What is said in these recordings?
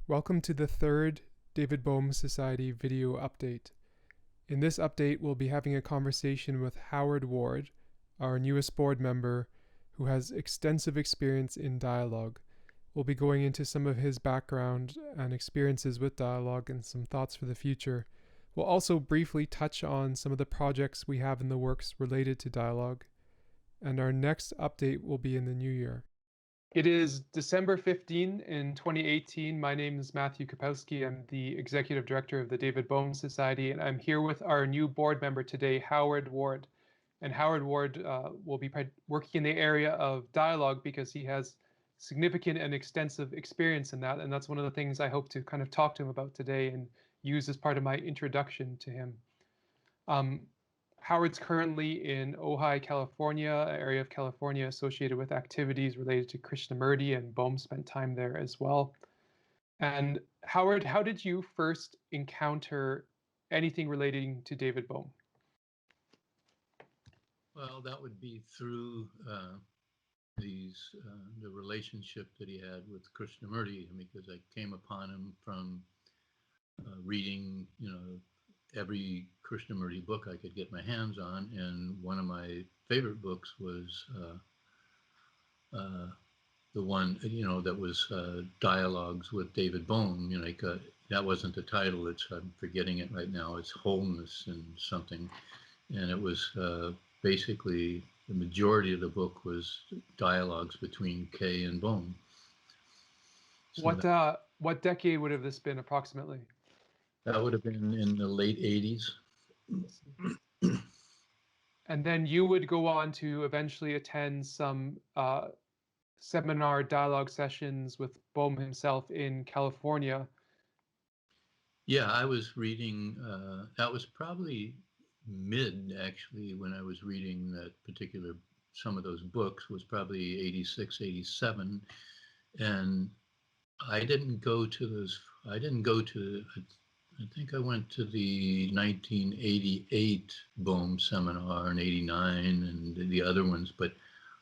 Welcome to the third David Bohm Society video update. In this update, we'll be having a conversation with Howard Ward, our newest board member, who has extensive experience in Dialog. We'll be going into some of his background and experiences with Dialog and some thoughts for the future. We'll also briefly touch on some of the projects we have in the works related to Dialog. And our next update will be in the new year. It is December 15 in 2018. My name is Matthew Kapowski. I'm the Executive Director of the David Bohm Society, and I'm here with our new board member today, Howard Ward. And Howard Ward will be working in the area of Dialog because he has significant and extensive experience in that, and that's one of the things I hope to kind of talk to him about today and use as part of my introduction to him. Howard's currently in Ojai, California, an area of California associated with activities related to Krishnamurti, and Bohm spent time there as well. And Howard, how did you first encounter anything relating to David Bohm? Well, that would be through the relationship that he had with Krishnamurti, because I came upon him from reading, every Krishnamurti book I could get my hands on, and one of my favorite books was the one, that was Dialogues with David Bohm. That wasn't the title. I'm forgetting it right now. It's Wholeness and something, and it was basically the majority of the book was dialogues between Kay and Bohm. So what decade would have this been approximately? That would have been in the late 80s. And then you would go on to eventually attend some seminar dialogue sessions with Bohm himself in California. Yeah, I was reading, that was probably actually, when I was reading that particular, some of those books was probably 86, 87. And I didn't go to those, I think I went to the 1988 Bohm seminar in 89 and the other ones, but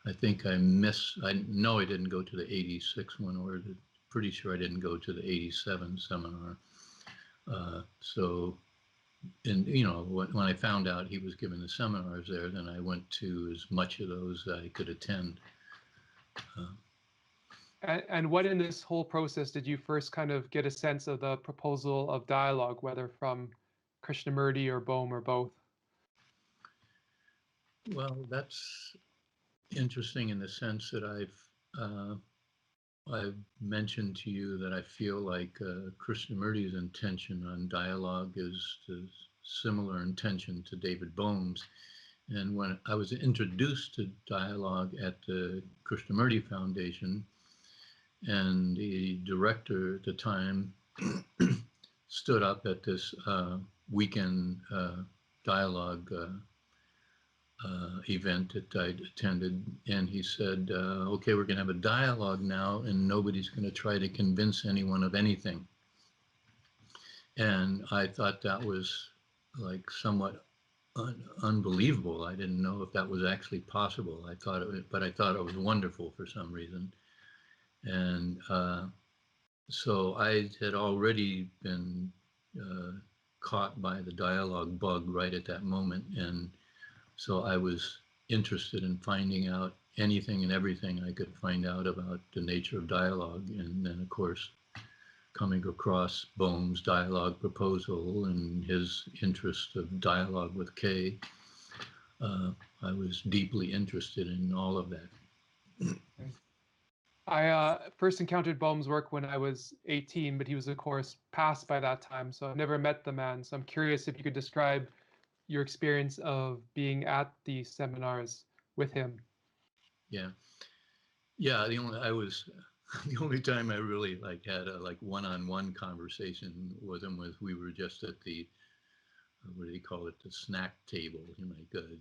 I think I know I didn't go to the 86 one, or pretty sure I didn't go to the 87 seminar. When I found out he was giving the seminars there, then I went to as much of those as I could attend. And what in this whole process did you first kind of get a sense of the proposal of Dialog, whether from Krishnamurti or Bohm or both? Well, that's interesting in the sense that I've mentioned to you that I feel like Krishnamurti's intention on Dialog is similar intention to David Bohm's. And when I was introduced to Dialog at the Krishnamurti Foundation, and the director at the time stood up at this weekend dialogue event that I'd attended, and he said, okay, we're going to have a dialogue now, and nobody's going to try to convince anyone of anything. And I thought that was like somewhat unbelievable. I didn't know if that was actually possible. But I thought it was wonderful for some reason. And so I had already been caught by the dialogue bug right at that moment. And so I was interested in finding out anything and everything I could find out about the nature of dialogue. And then, of course, coming across Bohm's dialogue proposal and his interest of dialogue with Kay, I was deeply interested in all of that. I first encountered Bohm's work when I was 18, but he was, of course, passed by that time, so I've never met the man. So I'm curious if you could describe your experience of being at the seminars with him. Yeah, the only time I really had a one-on-one conversation with him was we were just at the what do they call it, the snack table,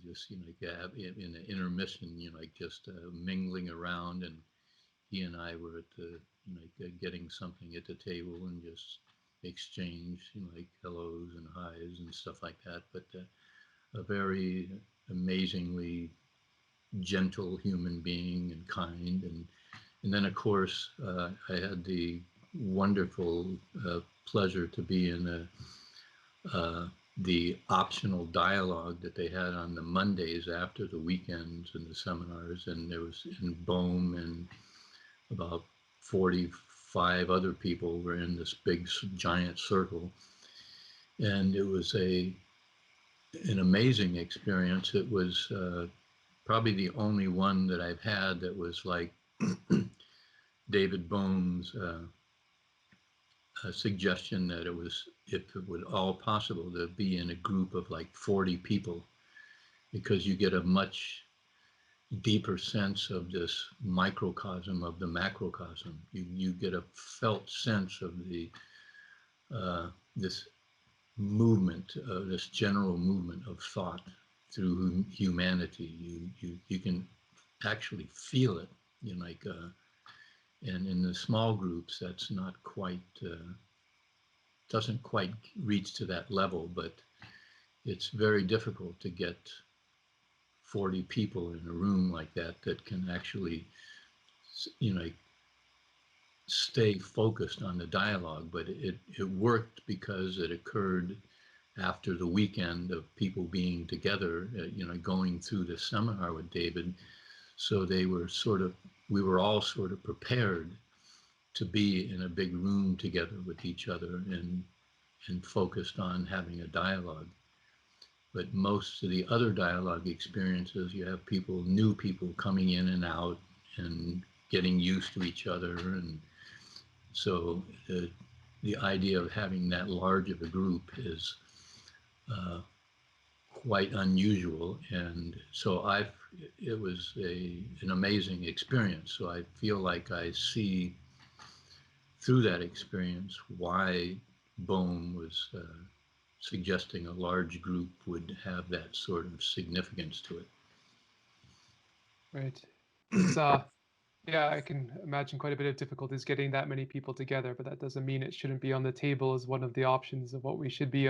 just in the intermission, just mingling around, and he and I were at the getting something at the table and just exchange hellos and highs and stuff like that. But a very amazingly gentle human being and kind. And then, of course, I had the wonderful pleasure to be in the optional dialogue that they had on the Mondays after the weekends and the seminars. And there was in Bohm and about 45 other people were in this big giant circle. And it was an amazing experience. It was probably the only one that I've had that was like David Bohm's suggestion that it was, if it was all possible, to be in a group of like 40 people, because you get a much deeper sense of this microcosm of the macrocosm. You get a felt sense of the this movement, this general movement of thought through humanity. You can actually feel it. You know, like, and in the small groups, that's not quite doesn't quite reach to that level, but it's very difficult to get 40 people in a room like that that can actually, you know, stay focused on the dialogue. But it worked because it occurred after the weekend of people being together, you know, going through the seminar with David. So we were all sort of prepared to be in a big room together with each other and focused on having a dialogue. But most of the other dialogue experiences, you have new people coming in and out and getting used to each other. And so the idea of having that large of a group is quite unusual. And so it was an amazing experience. So I feel like I see through that experience why Bohm was suggesting a large group would have that sort of significance to it. Right. It's yeah, I can imagine quite a bit of difficulties getting that many people together, but that doesn't mean it shouldn't be on the table as one of the options of what we should be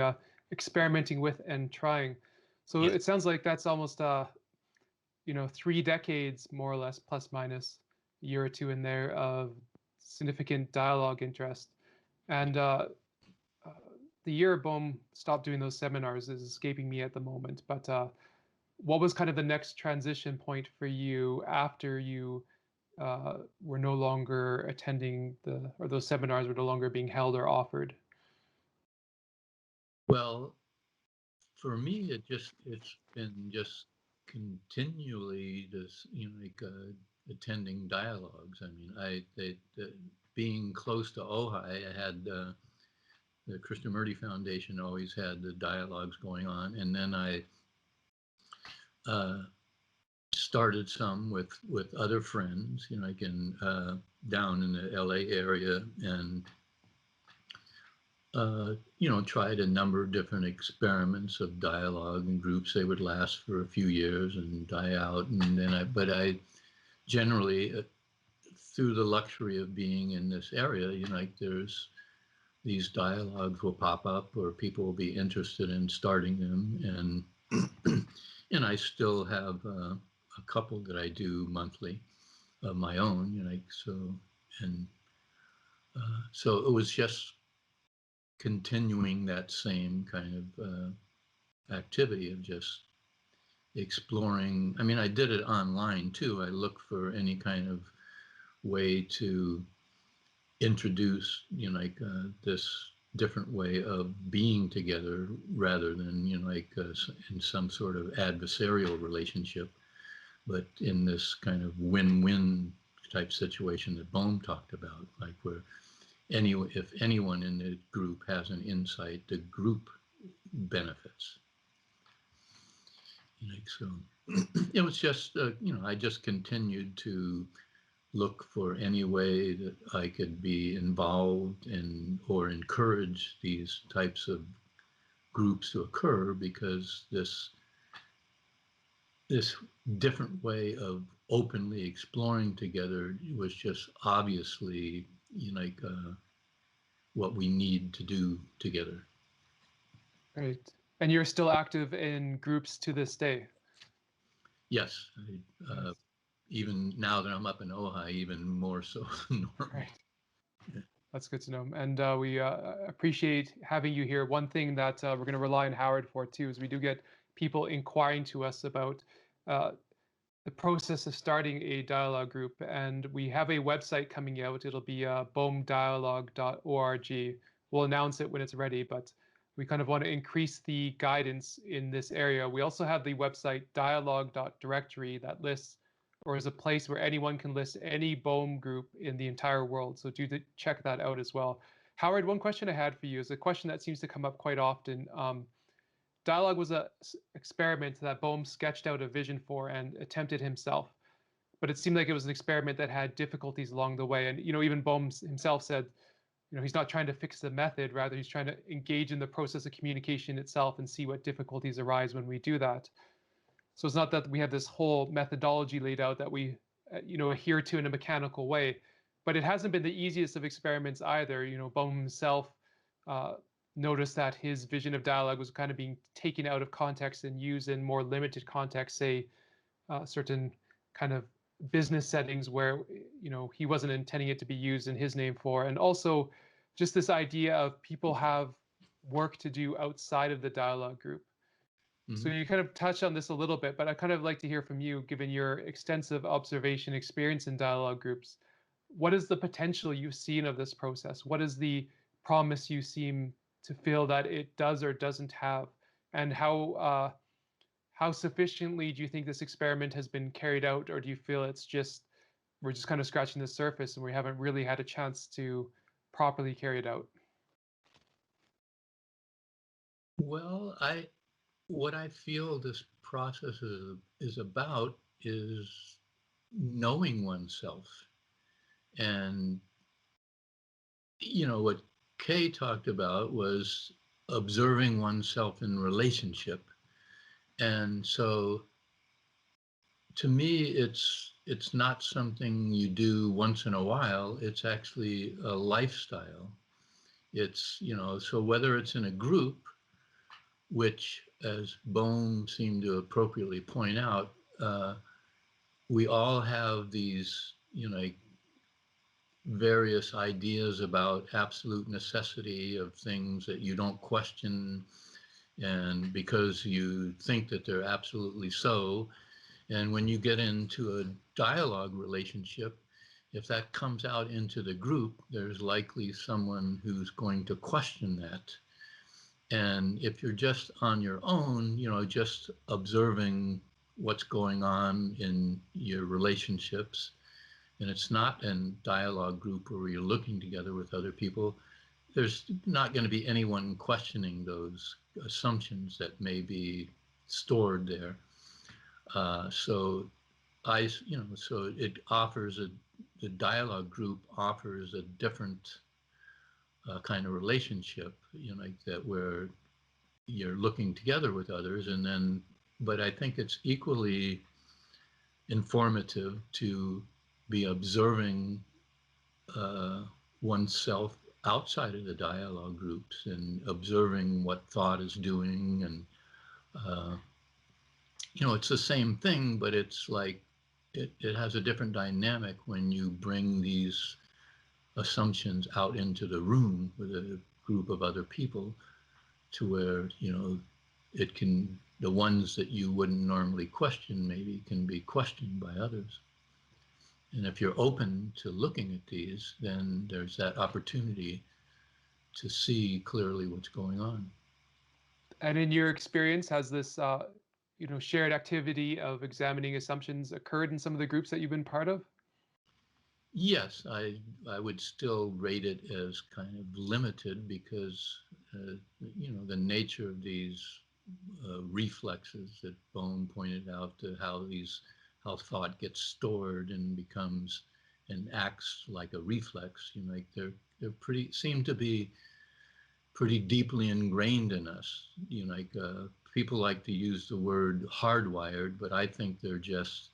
experimenting with and trying. So Yeah. it sounds like that's almost 3 decades more or less, plus minus a year or two in there of significant dialogue interest. And uh, the year Bohm stopped doing those seminars is escaping me at the moment. But what was kind of the next transition point for you after you were no longer attending or those seminars were no longer being held or offered? Well, for me, it's been just continually this, you know, like attending dialogues. I mean, being close to Ojai, I had the Krishnamurti Foundation always had the dialogues going on, and then I uh, started some with other friends, you know, like down in the LA area, and you know, tried a number of different experiments of dialogue and groups. They would last for a few years and die out, and then but I generally, through the luxury of being in this area, you know, like there's these dialogues will pop up or people will be interested in starting them, and and I still have a couple that I do monthly of my own, you know, like so, and so it was just continuing that same kind of activity of just exploring. I mean, I did it online too. I looked for any kind of way to introduce, you know, like this different way of being together rather than, you know, like in some sort of adversarial relationship, but in this kind of win-win type situation that Bohm talked about, like where if anyone in the group has an insight, the group benefits. Like so, it was just you know, I just continued to look for any way that I could be involved in or encourage these types of groups to occur, because this different way of openly exploring together was just obviously, you know, like what we need to do together. Right. And you're still active in groups to this day. Yes, Nice. even now that I'm up in Ojai, even more so than normal. Right. Yeah. That's good to know. And we appreciate having you here. One thing that we're going to rely on Howard for too is we do get people inquiring to us about uh, the process of starting a dialogue group. And we have a website coming out. It'll be bohmdialogue.org. We'll announce it when it's ready, but we kind of want to increase the guidance in this area. We also have the website dialogue.directory that lists or is a place where anyone can list any Bohm group in the entire world. So do check that out as well. Howard, one question I had for you is a question that seems to come up quite often. Dialogue was a experiment that Bohm sketched out a vision for and attempted himself, but it seemed like it was an experiment that had difficulties along the way. And even Bohm himself said, he's not trying to fix the method, rather he's trying to engage in the process of communication itself and see what difficulties arise when we do that. So it's not that we have this whole methodology laid out that we, adhere to in a mechanical way, but it hasn't been the easiest of experiments either. Bohm himself uh, noticed that his vision of dialogue was kind of being taken out of context and used in more limited context, say certain kind of business settings where he wasn't intending it to be used in his name for, and also just this idea of people have work to do outside of the dialogue group. So Mhm. you kind of touched on this a little bit, but I kind of like to hear from you, given your extensive observation experience in dialogue groups. What is the potential you've seen of this process? What is the promise you seem to feel that it does or doesn't have? And how sufficiently do you think this experiment has been carried out, or do you feel we're just kind of scratching the surface and we haven't really had a chance to properly carry it out? Well, what I feel this process is about is knowing oneself. And, what Kay talked about was observing oneself in relationship. And so to me, it's not something you do once in a while. It's actually a lifestyle. It's, so whether it's in a group, which, as Bohm seemed to appropriately point out, we all have these, various ideas about absolute necessity of things that you don't question, and because you think that they're absolutely so. And when you get into a dialogue relationship, if that comes out into the group, there's likely someone who's going to question that. And if you're just on your own, just observing what's going on in your relationships, and it's not a dialogue group where you're looking together with other people, there's not going to be anyone questioning those assumptions that may be stored there. So so it offers the dialogue group offers a different kind of relationship, like that, where you're looking together with others, and then, but I think it's equally informative to be observing oneself outside of the dialogue groups and observing what thought is doing. And uh, it's the same thing, but it's like it has a different dynamic when you bring these assumptions out into the room with a group of other people, to where it can, the ones that you wouldn't normally question maybe can be questioned by others. And if you're open to looking at these, then there's that opportunity to see clearly what's going on. And in your experience, has this shared activity of examining assumptions occurred in some of the groups that you've been part of? Yes, I would still rate it as kind of limited, because the nature of these reflexes that Bohm pointed out, to how thought gets stored and becomes and acts like a reflex. Like they're pretty, seem to be pretty deeply ingrained in us. Like people like to use the word hardwired, but I think they're just,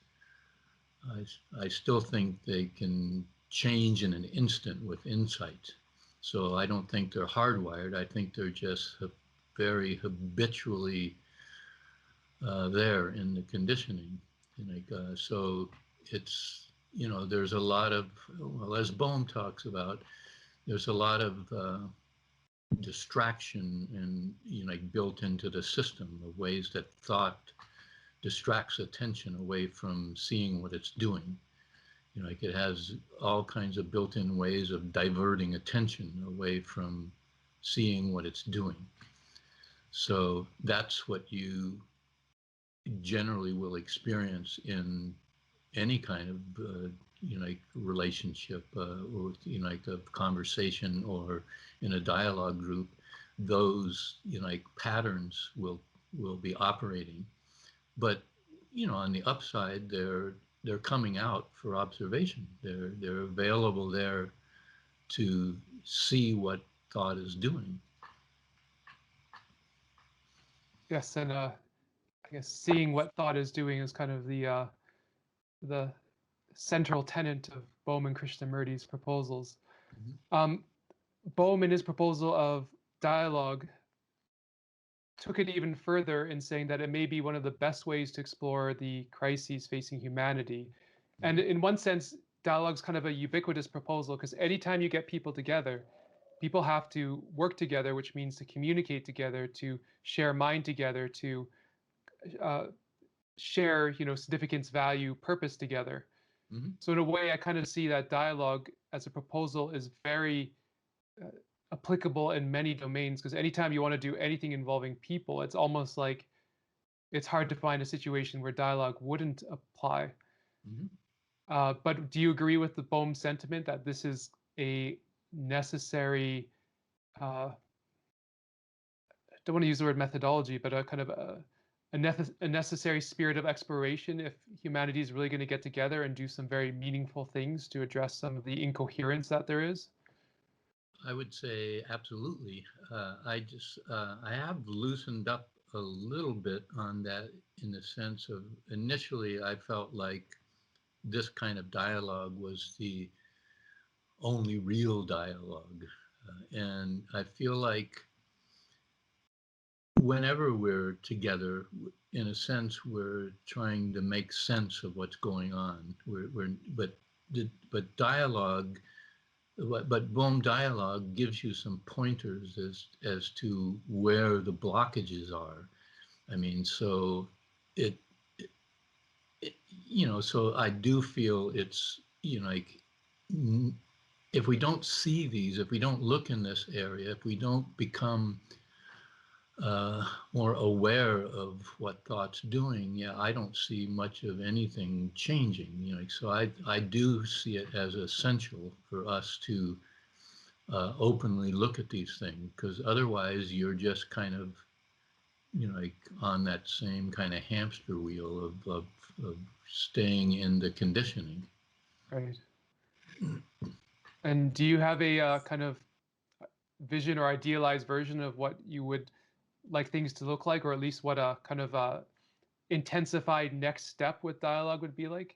I still think they can change in an instant with insight. So I don't think they're hardwired. I think they're just very habitually there in the conditioning. Like, so it's, there's a lot of, well, as Bohm talks about, there's a lot of distraction and, you know, like built into the system of ways that thought distracts attention away from seeing what it's doing. You know, like it has all kinds of built-in ways of diverting attention away from seeing what it's doing. So that's what you generally will experience in any kind of you know, like relationship or, you know, like a conversation or in a dialogue group. Those, you know, like patterns will be operating. But, you know, on the upside, they're coming out for observation. They're available there to see what thought is doing. Yes, and I guess seeing what thought is doing is kind of the central tenet of Bohm and Krishnamurti's proposals. Mm-hmm. Bohm, in his proposal of dialogue, took it even further in saying that it may be one of the best ways to explore the crises facing humanity. And in one sense, dialogue's kind of a ubiquitous proposal because anytime you get people together, people have to work together, which means to communicate together, to share mind together, to uh, share, you know, significance, value, purpose together. Mm-hmm. So in a way, I kind of see that dialogue as a proposal is very uh, applicable in many domains because anytime you want to do anything involving people, it's almost like it's hard to find a situation where dialogue wouldn't apply. Mm-hmm. But do you agree with the Bohm sentiment that this is a necessary, I don't want to use the word methodology, but a kind of a necessary spirit of exploration if humanity is really going to get together and do some very meaningful things to address some of the incoherence that there is? I would say absolutely. I have loosened up a little bit on that in the sense of initially I felt like this kind of dialogue was the only real dialogue. And I feel like whenever we're together, in a sense, we're trying to make sense of what's going on. But dialogue, but Bohm dialogue gives you some pointers as to where the blockages are. I mean, so it, it you know, so I do feel it's, you know, like if we don't see these, if we don't look in this area, if we don't become more aware of what thought's doing, yeah, I don't see much of anything changing. You know, so I do see it as essential for us to openly look at these things, because otherwise you're just kind of, you know, like on that same kind of hamster wheel of staying in the conditioning. Right. And do you have a kind of vision or idealized version of what you would like things to look like, or at least what a kind of intensified next step with dialogue would be like?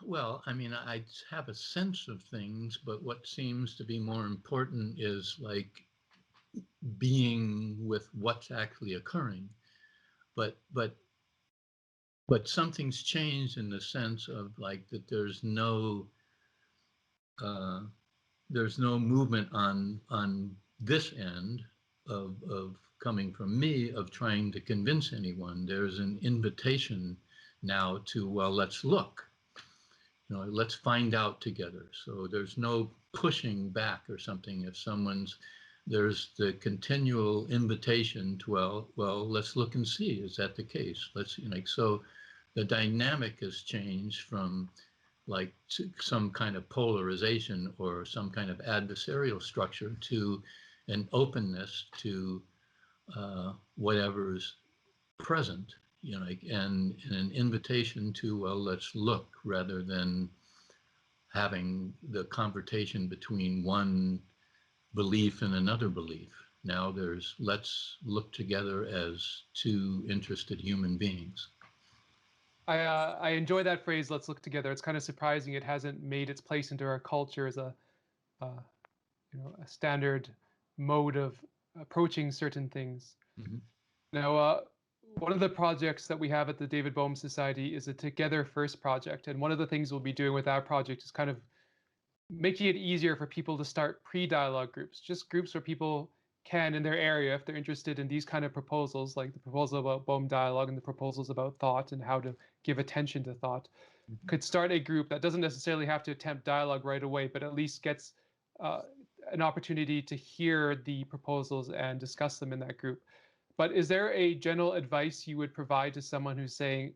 Well, I mean, I have a sense of things, but what seems to be more important is like being with what's actually occurring. But something's changed in the sense of like that uh, there's no movement on this end of coming from me of trying to convince anyone. There's an invitation now to, well, let's look, you know, let's find out together. So there's no pushing back or something. If there's the continual invitation to, well, let's look and see, is that the case? Let's, you know, so the dynamic has changed from like some kind of polarization or some kind of adversarial structure to an openness to whatever's present, you know, like, and an invitation to, well, let's look, rather than having the confrontation between one belief and another belief. Now there's, let's look together as two interested human beings. I enjoy that phrase. Let's look together. It's kind of surprising it hasn't made its place into our culture as a uh, you know, a standard mode of approaching certain things. Mm-hmm. Now, one of the projects that we have at the David Bohm Society is a Together First project, and one of the things we'll be doing with that project is kind of making it easier for people to start pre-dialogue groups, just groups where people can, in their area, if they're interested in these kind of proposals, like the proposal about Bohm dialogue and the proposals about thought and how to give attention to thought, could start a group that doesn't necessarily have to attempt dialogue right away, but at least gets uh, an opportunity to hear the proposals and discuss them in that group. But is there a general advice you would provide to someone who's saying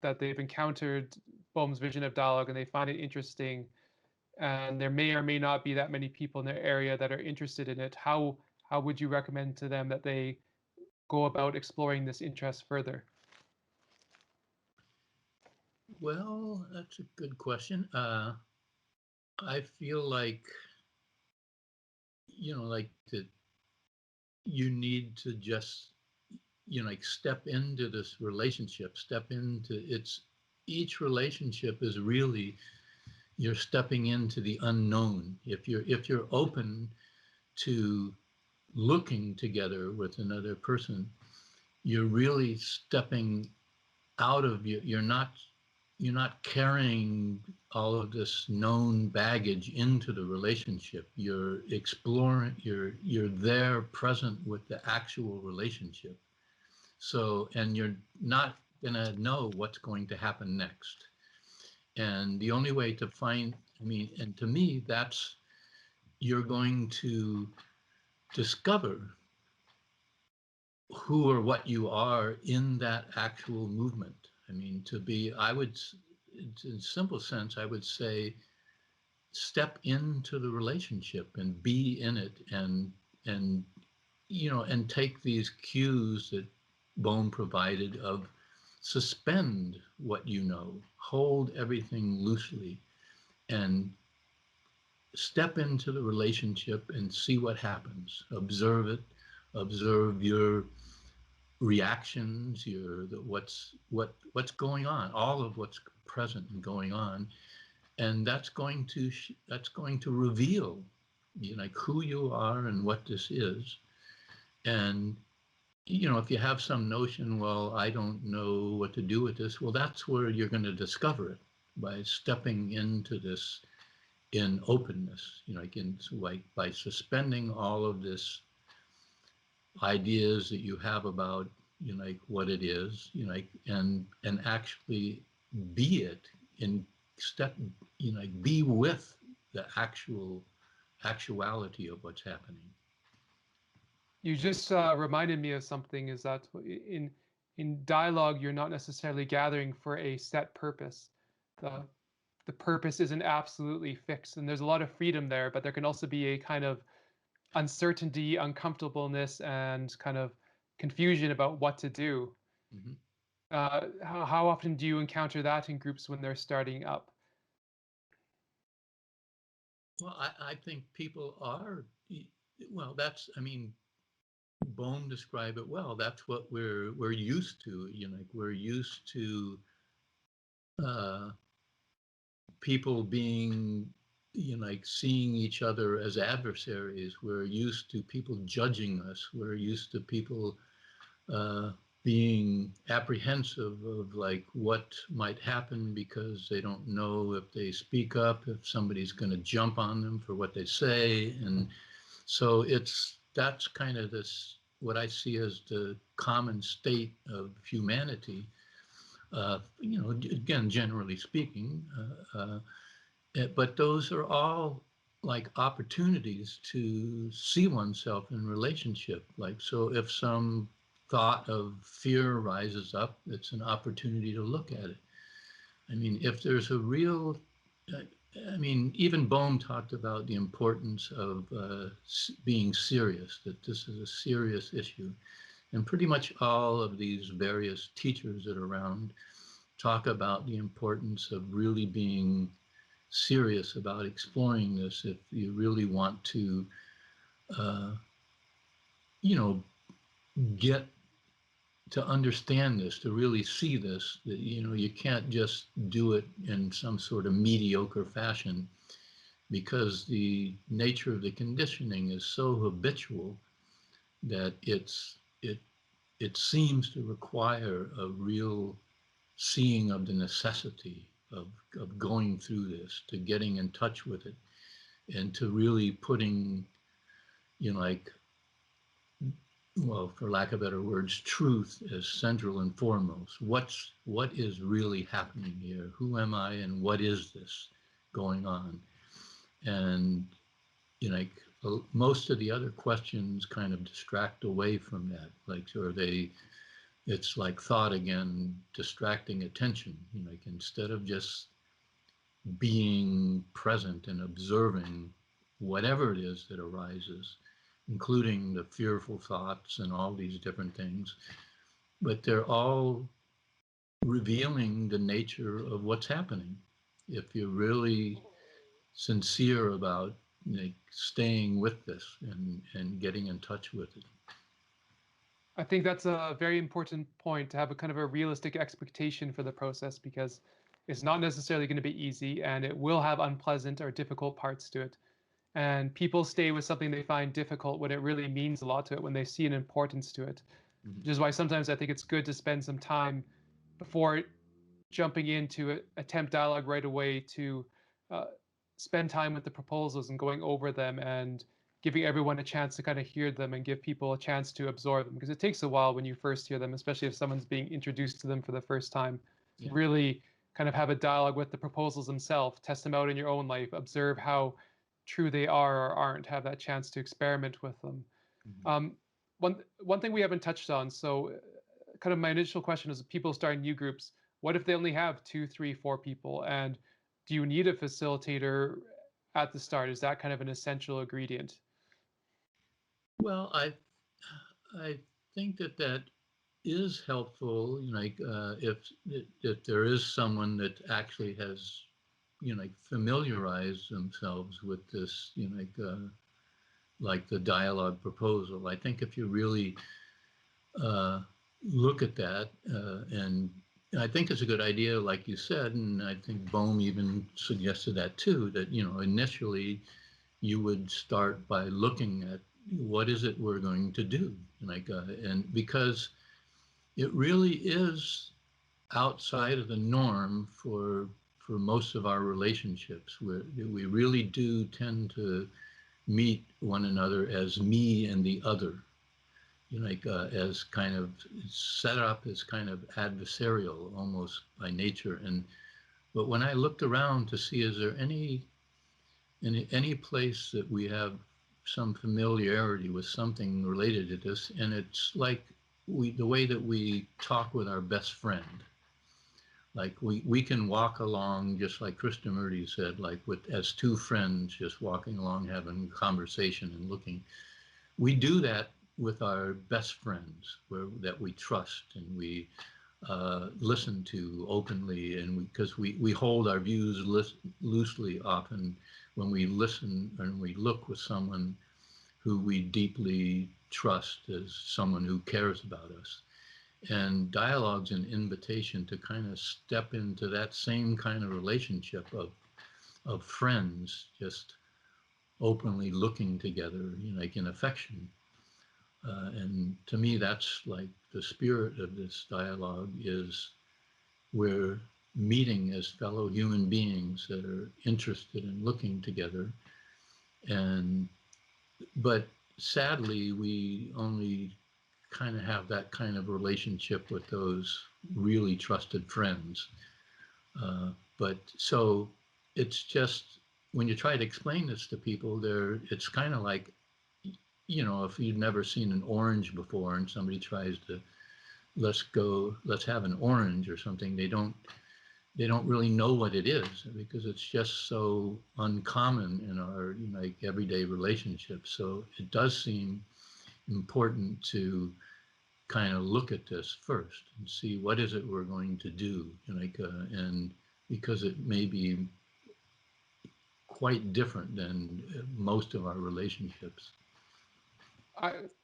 that they've encountered Bohm's vision of dialogue and they find it interesting, and there may or may not be that many people in their area that are interested in it? How would you recommend to them that they go about exploring this interest further? Well, that's a good question. I feel like, like that you need to just, like step into this relationship, step into each relationship is really, you're stepping into the unknown. If you're open to looking together with another person, you're really stepping out of you're not carrying all of this known baggage into the relationship. You're exploring, you're there present with the actual relationship. So, and you're not gonna know what's going to happen next. And the only way to find, and to me, that's, you're going to discover who or what you are in that actual movement. I would, in simple sense, I would say, step into the relationship and be in it, and take these cues that Bohm provided of suspend what you know, hold everything loosely, and step into the relationship and see what happens. Observe it, observe your reactions, what's going on, all of what's present and going on, and that's going to reveal, like who you are and what this is. And if you have some notion, well, I don't know what to do with this, well, that's where you're going to discover it, by stepping into this in openness, like by suspending all of this ideas that you have about, like what it is, and actually be it in step, like be with the actuality of what's happening. You just reminded me of something, is that in dialogue, you're not necessarily gathering for a set purpose. The the purpose isn't absolutely fixed, and there's a lot of freedom there, but there can also be a kind of uncertainty, uncomfortableness, and kind of confusion about what to do. Mm-hmm. How often do you encounter that in groups when they're starting up? Well, I think people are, well, that's, Bohm described it well. That's what we're used to. Like we're used to uh, people being, like seeing each other as adversaries. We're used to people judging us. We're used to people uh, being apprehensive of like what might happen, because they don't know if they speak up, if somebody's going to jump on them for what they say. And so that's kind of this, what I see as the common state of humanity. Again, generally speaking, but those are all like opportunities to see oneself in relationship. Like, so if some thought of fear rises up, it's an opportunity to look at it. If there's a real, even Bohm talked about the importance of being serious, that this is a serious issue. And pretty much all of these various teachers that are around talk about the importance of really being serious about exploring this if you really want to, uh, get to understand this, to really see this, that, you can't just do it in some sort of mediocre fashion, because the nature of the conditioning is so habitual that it seems to require a real seeing of the necessity of going through this, to getting in touch with it. and to really putting, like, well, for lack of better words, truth as central and foremost. What is really happening here? Who am I, and what is this going on? And like most of the other questions kind of distract away from that, like, or it's like thought again, distracting attention. Like, instead of just being present and observing whatever it is that arises, including the fearful thoughts and all these different things, but they're all revealing the nature of what's happening. If you're really sincere about, like, staying with this and getting in touch with it. I think that's a very important point, to have a kind of a realistic expectation for the process, because it's not necessarily going to be easy, and it will have unpleasant or difficult parts to it. And people stay with something they find difficult when it really means a lot to it, when they see an importance to it. Which is why sometimes I think it's good to spend some time before jumping into attempt dialogue right away, to uh, spend time with the proposals and going over them and giving everyone a chance to kind of hear them and give people a chance to absorb them, because it takes a while when you first hear them, especially if someone's being introduced to them for the first time, to really kind of have a dialogue with the proposals themselves, test them out in your own life, observe how true they are or aren't, have that chance to experiment with them. Um, one thing we haven't touched on, so kind of my initial question is, people starting new groups, what if they only have 2, 3, 4 people? And do you need a facilitator at the start? Is that kind of an essential ingredient? Well, I think that is helpful. Like, if there is someone that actually has, like, familiarized themselves with this, like the dialogue proposal. I think if you really look at that, and I think it's a good idea, like you said, and I think Bohm even suggested that too, that, initially you would start by looking at what is it we're going to do, like, and because it really is outside of the norm for most of our relationships, where we really do tend to meet one another as me and the other, like, as kind of set up as kind of adversarial almost by nature. And but when I looked around to see, is there any place that we have some familiarity with something related to this, and it's like the way that we talk with our best friend. Like, we can walk along, just like Krishnamurti said, like, with as two friends just walking along, having conversation and looking. We do that with our best friends, that we trust and we listen to openly, and because we hold our views loosely often when we listen and we look with someone who we deeply trust as someone who cares about us. And dialogue's an invitation to kind of step into that same kind of relationship of friends, just openly looking together, like in affection. And to me, that's like the spirit of this dialogue, is we're meeting as fellow human beings that are interested in looking together. And but sadly, we only kind of have that kind of relationship with those really trusted friends. But so it's just, when you try to explain this to people, it's kind of like, if you've never seen an orange before and somebody tries to, let's have an orange or something, they don't really know what it is, because it's just so uncommon in our, like, everyday relationships. So it does seem important to kind of look at this first and see what is it we're going to do, like, and because it may be quite different than most of our relationships.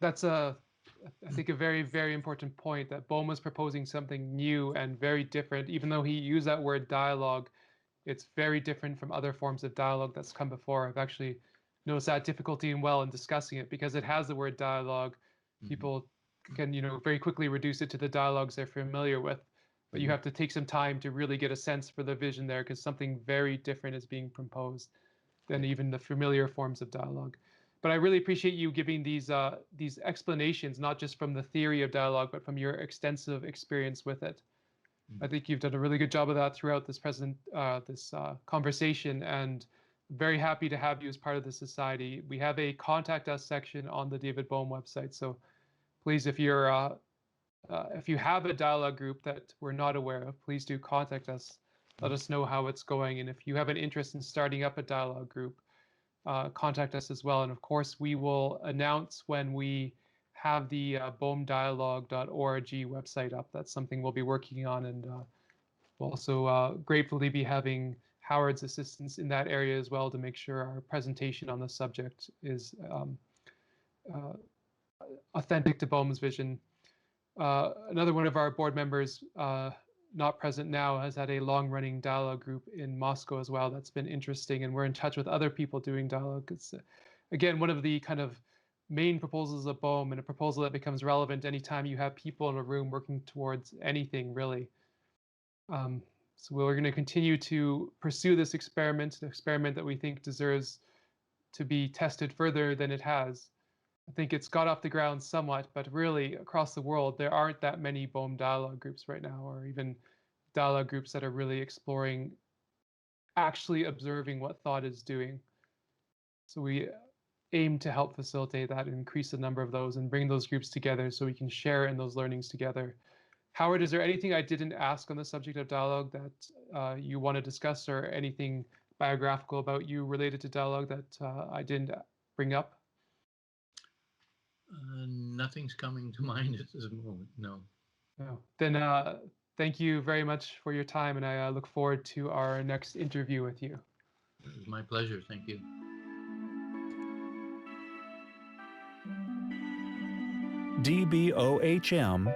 That's I think, a very, very important point, that Bohm was proposing something new and very different. Even though he used that word dialogue, it's very different from other forms of dialogue that's come before. I've actually noticed that difficulty in discussing it, because it has the word dialogue. Mm-hmm. People can, very quickly reduce it to the dialogues they're familiar with. But you Mm-hmm. have to take some time to really get a sense for the vision there, because something very different is being proposed. than even the familiar forms of dialogue. But I really appreciate you giving these explanations, not just from the theory of dialogue, but from your extensive experience with it. I think you've done a really good job of that throughout this conversation, and very happy to have you as part of the society. We have a contact us section on the David Bohm website, so please, if you have a dialogue group that we're not aware of, please do contact us. Let us know how it's going, and if you have an interest in starting up a dialogue group, contact us as well. And of course, we will announce when we have the bohmdialogue.org website up. That's something we'll be working on, and we'll also gratefully be having Howard's assistance in that area as well to make sure our presentation on the subject is authentic to Bohm's vision. Another one of our board members, not present now, has had a long-running dialogue group in Moscow as well. That's been interesting, and we're in touch with other people doing dialogue. It's, again, one of the kind of main proposals of Bohm, and a proposal that becomes relevant anytime you have people in a room working towards anything, really. So we're going to continue to pursue this experiment, an experiment that we think deserves to be tested further than it has. I think it's got off the ground somewhat, but really across the world, there aren't that many Bohm dialogue groups right now, or even dialogue groups that are really exploring, actually observing what thought is doing. So we aim to help facilitate that and increase the number of those and bring those groups together so we can share in those learnings together. Howard, is there anything I didn't ask on the subject of dialogue that you want to discuss, or anything biographical about you related to dialogue that I didn't bring up? Nothing's coming to mind at this moment, no. No. Then thank you very much for your time, and I look forward to our next interview with you. It was my pleasure, thank you. dbohm.com